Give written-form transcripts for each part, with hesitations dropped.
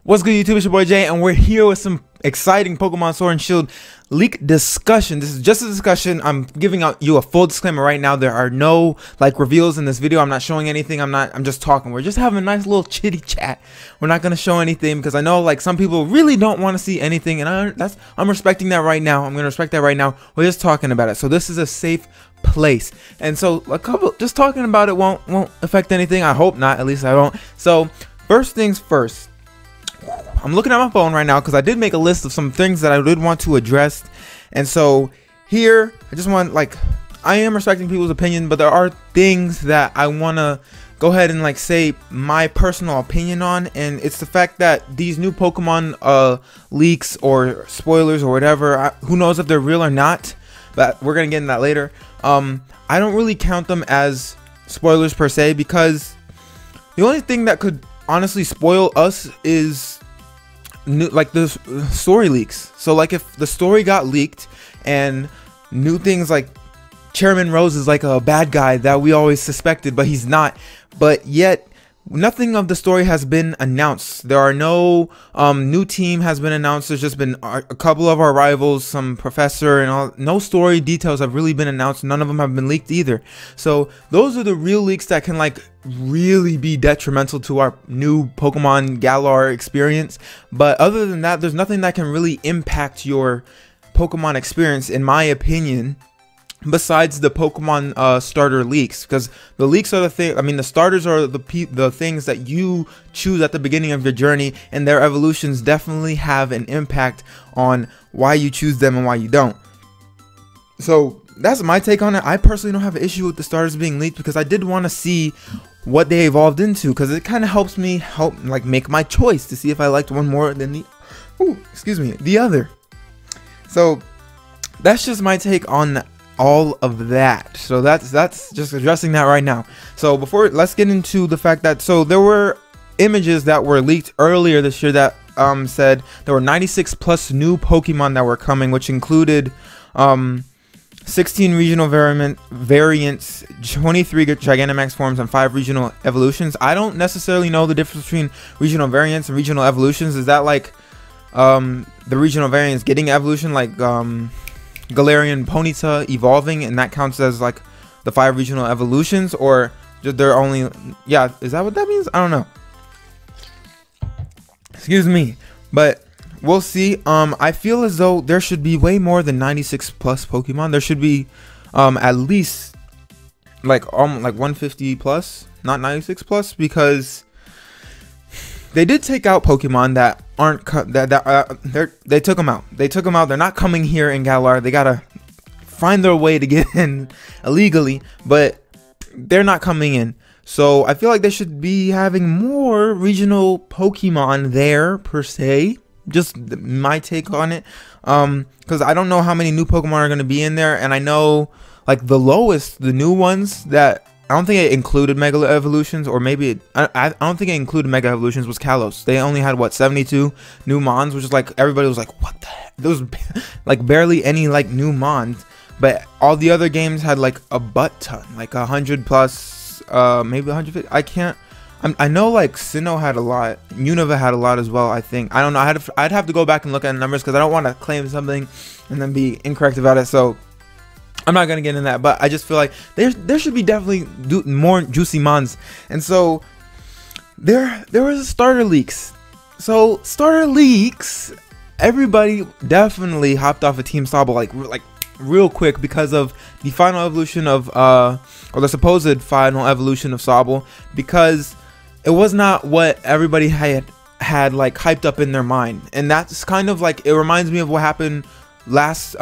What's good, YouTube? It's your boy Jay, and we're here with some exciting Pokemon Sword and Shield leak discussion. This is just a discussion. I'm giving out you a full disclaimer right now. There are no reveals in this video. I'm not showing anything. I'm just talking. We're just having a nice little chitty chat. We're not gonna show anything because I know some people really don't want to see anything, and I'm respecting that right now. I'm gonna respect that right now. We're just talking about it, so this is a safe place. And so just talking about it won't affect anything. I hope not. At least I don't. So first things first. I'm looking at my phone right now because I did make a list of some things that I did want to address, and so here I just want I am respecting people's opinion, but there are things that I want to go ahead and say my personal opinion on, and it's the fact that these new Pokemon leaks or spoilers or whatever, who knows if they're real or not, but we're gonna get into that later. I don't really count them as spoilers per se, because the only thing that could honestly spoil us is the story leaks. So if the story got leaked and new things like Chairman Rose is a bad guy that we always suspected, but he's not, but yet nothing of the story has been announced. There are no new team has been announced. There's just been a couple of our rivals, some professor, and all. No story details have really been announced. None of them have been leaked either. So those are the real leaks that can really be detrimental to our new Pokemon Galar experience. But other than that, there's nothing that can really impact your Pokemon experience, in my opinion, besides the Pokemon starter leaks, because the leaks are the thing. I mean, the starters are the things that you choose at the beginning of your journey, and their evolutions definitely have an impact on why you choose them and why you don't. So that's my take on it. I personally don't have an issue with the starters being leaked, because I did want to see what they evolved into, because it kind of helps me make my choice to see if I liked one more than the other. So that's just my take on all of that. So that's just addressing that right now. So let's get into the fact that there were images that were leaked earlier this year that said there were 96 plus new Pokemon that were coming, which included 16 regional variants, 23 Gigantamax forms, and 5 regional evolutions. I don't necessarily know the difference between regional variants and regional evolutions. Is that the regional variants getting evolution, Galarian Ponyta evolving, and that counts as the 5 regional evolutions, or they're only, is that what that means? I don't know, excuse me, but we'll see. I feel as though there should be way more than 96 plus Pokemon. There should be at least 150 plus, not 96 plus, because they did take out Pokemon that aren't they took them out. They're not coming here in Galar. They gotta find their way to get in illegally, but they're not coming in. So I feel like they should be having more regional Pokemon there per se. Just my take on it, because I don't know how many new Pokemon are going to be in there, and I know the new ones that I don't think it included Mega Evolutions, or maybe I don't think it included Mega Evolutions, was Kalos. They only had 72 new Mons, which is everybody was what the heck? There was barely any new Mons, but all the other games had a butt ton, 100 plus, maybe 150. I know Sinnoh had a lot, Unova had a lot as well. I think, I don't know, I'd have to go back and look at the numbers, because I don't want to claim something and then be incorrect about it. So I'm not gonna get into that, but I just feel there should be definitely more juicy Mons. And so there was starter leaks. So starter leaks, everybody definitely hopped off of Team Sobble real quick, because of the final evolution of or the supposed final evolution of Sobble, because it was not what everybody had hyped up in their mind. And that's kind of it reminds me of what happened last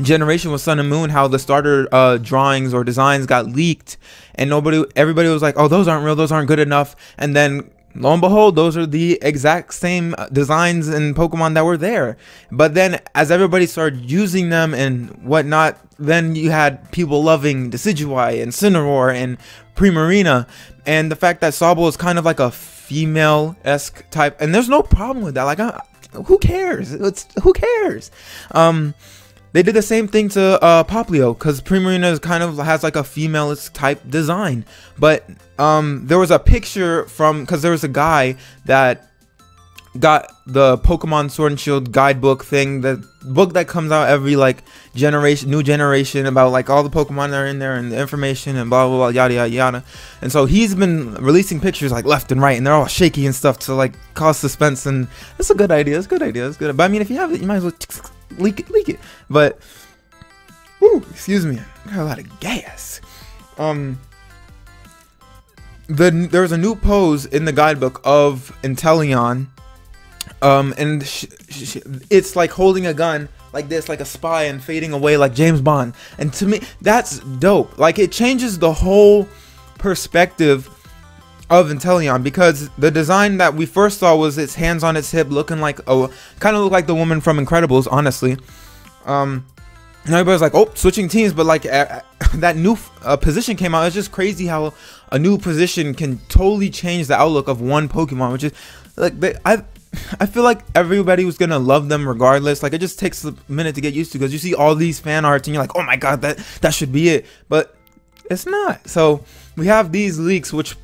generation with Sun and Moon, how the starter drawings or designs got leaked, and everybody was oh, those aren't real, those aren't good enough, and then lo and behold, those are the exact same designs and Pokemon that were there. But then as everybody started using them and whatnot, then you had people loving Decidueye and Cineroar and Primarina, and the fact that Sobble is kind of a female-esque type, and there's no problem with that. Who cares? Who cares? They did the same thing to Popplio, because Primarina kind of has a female type design. But there was a picture because there was a guy that got the Pokemon Sword and Shield guidebook thing, the book that comes out every like generation, new generation, about like all the Pokemon that are in there and the information and blah blah blah, yada yada yada. And so he's been releasing pictures like left and right, and they're all shaky and stuff to like cause suspense. And it's a good idea. It's a good idea. It's good. But I mean, if you have it, you might as well leak it. But whoo, excuse me, I got a lot of gas. There's a new pose in the guidebook of Inteleon. And it's like holding a gun like this, like a spy, and fading away like James Bond. And to me, that's dope. Like, it changes the whole perspective of Inteleon, because the design that we first saw was its hands on its hip, looking like kind of looked like the woman from Incredibles, honestly. And everybody's like, oh, switching teams, but like that new position came out. It's just crazy how a new position can totally change the outlook of one Pokemon, which is like I feel like everybody was gonna love them regardless. Like, it just takes a minute to get used to, because you see all these fan arts and you're like, oh my god, that should be it, but it's not. So we have these leaks, which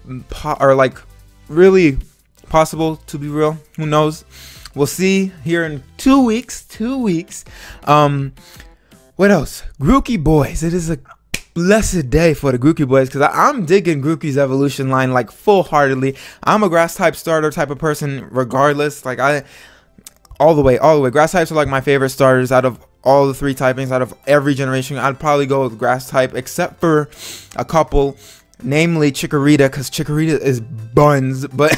are like really possible to be real. Who knows? We'll see here in 2 weeks. What else? Grookey boys. It is a blessed day for the Grookey boys, because I'm digging Grookey's evolution line like full-heartedly. I'm a grass type starter type of person regardless. Like, all the way. Grass types are like my favorite starters out of all the 3 typings, out of every generation. I'd probably go with grass type, except for a couple, namely Chikorita, because Chikorita is buns. But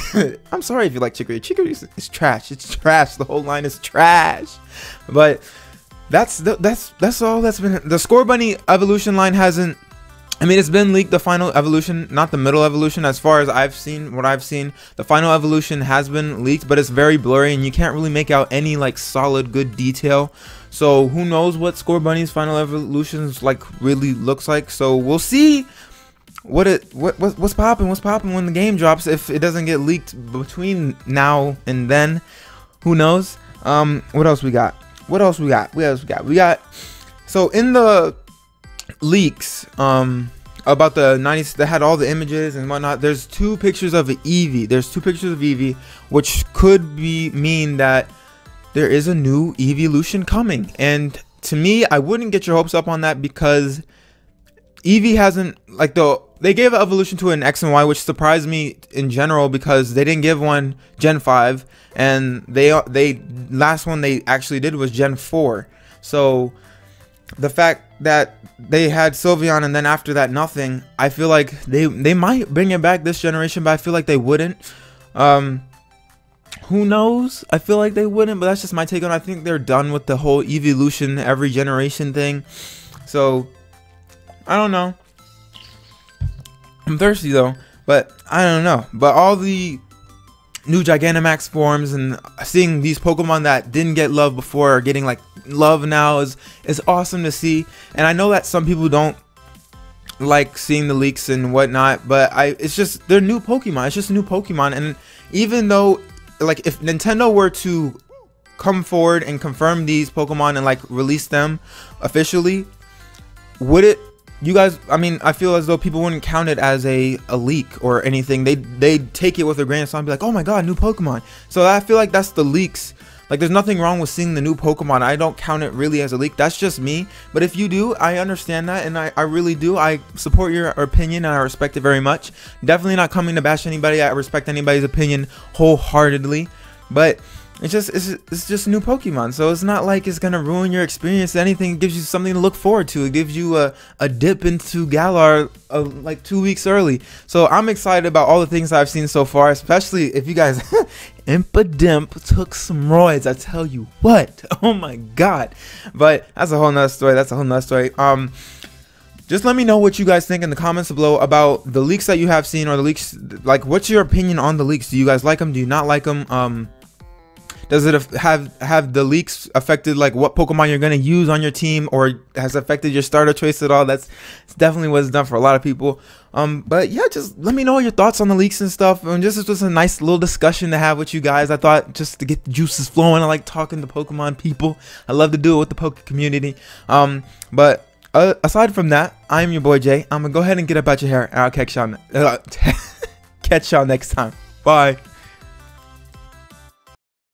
I'm sorry if you like Chikorita. Chikorita is trash. It's trash. The whole line is trash. But that's all that's been. The Scorbunny evolution line hasn't, I mean, it's been leaked, the final evolution, not the middle evolution. As far as I've seen, what I've seen, the final evolution has been leaked, but it's very blurry and you can't really make out any like solid good detail. So who knows what Scorbunny's final evolutions like really looks like. So we'll see what's popping when the game drops. If it doesn't get leaked between now and then, who knows. What else we got? We got, so in the leaks about the 90s that had all the images and whatnot, there's 2 pictures of Eevee. Which could mean that there is a new evolution coming. And to me, I wouldn't get your hopes up on that, because Eevee hasn't, like, they gave an evolution to an X and Y, which surprised me in general, because they didn't give one Gen 5, and they last one they actually did was Gen 4. So the fact that they had Sylveon and then after that nothing, I feel like they might bring it back this generation, but I feel like they wouldn't. Who knows? I feel like they wouldn't, but that's just my take on it. I think they're done with the whole evolution every generation thing. So I don't know. I'm thirsty though, but I don't know. But all the new Gigantamax forms and seeing these Pokemon that didn't get love before are getting like love now is awesome to see. And I know that some people don't like seeing the leaks and whatnot, but it's just, they're new Pokemon. It's just new Pokemon. And even though, like, if Nintendo were to come forward and confirm these Pokemon and like release them officially, would it, you guys, I mean, I feel as though people wouldn't count it as a leak or anything. They'd take it with a grain of salt and be like, oh my god, new Pokemon. So I feel like that's the leaks. Like, there's nothing wrong with seeing the new Pokemon. I don't count it really as a leak. That's just me. But if you do, I understand that, and I really do. I support your opinion and I respect it very much. Definitely not coming to bash anybody. I respect anybody's opinion wholeheartedly. But it's just new Pokemon, so it's not like it's gonna ruin your experience or anything. It gives you something to look forward to. It gives you a dip into Galar like 2 weeks early. So I'm excited about all the things I've seen so far, especially if you guys Impadimp took some roids, I tell you what. Oh my god. But that's a whole nother story. Just let me know what you guys think in the comments below about the leaks that you have seen, or the leaks, like, what's your opinion on the leaks? Do you guys like them? Do you not like them? Does it have the leaks affected like what Pokemon you're gonna use on your team, or has affected your starter choice at all? That's definitely what it's done for a lot of people. But yeah, just let me know your thoughts on the leaks and stuff. And this is just a nice little discussion to have with you guys. I thought, just to get the juices flowing. I like talking to Pokemon people. I love to do it with the Poke community. But aside from that, I'm your boy Jay. I'm gonna go ahead and get up out your hair, and I'll catch y'all next time. Bye.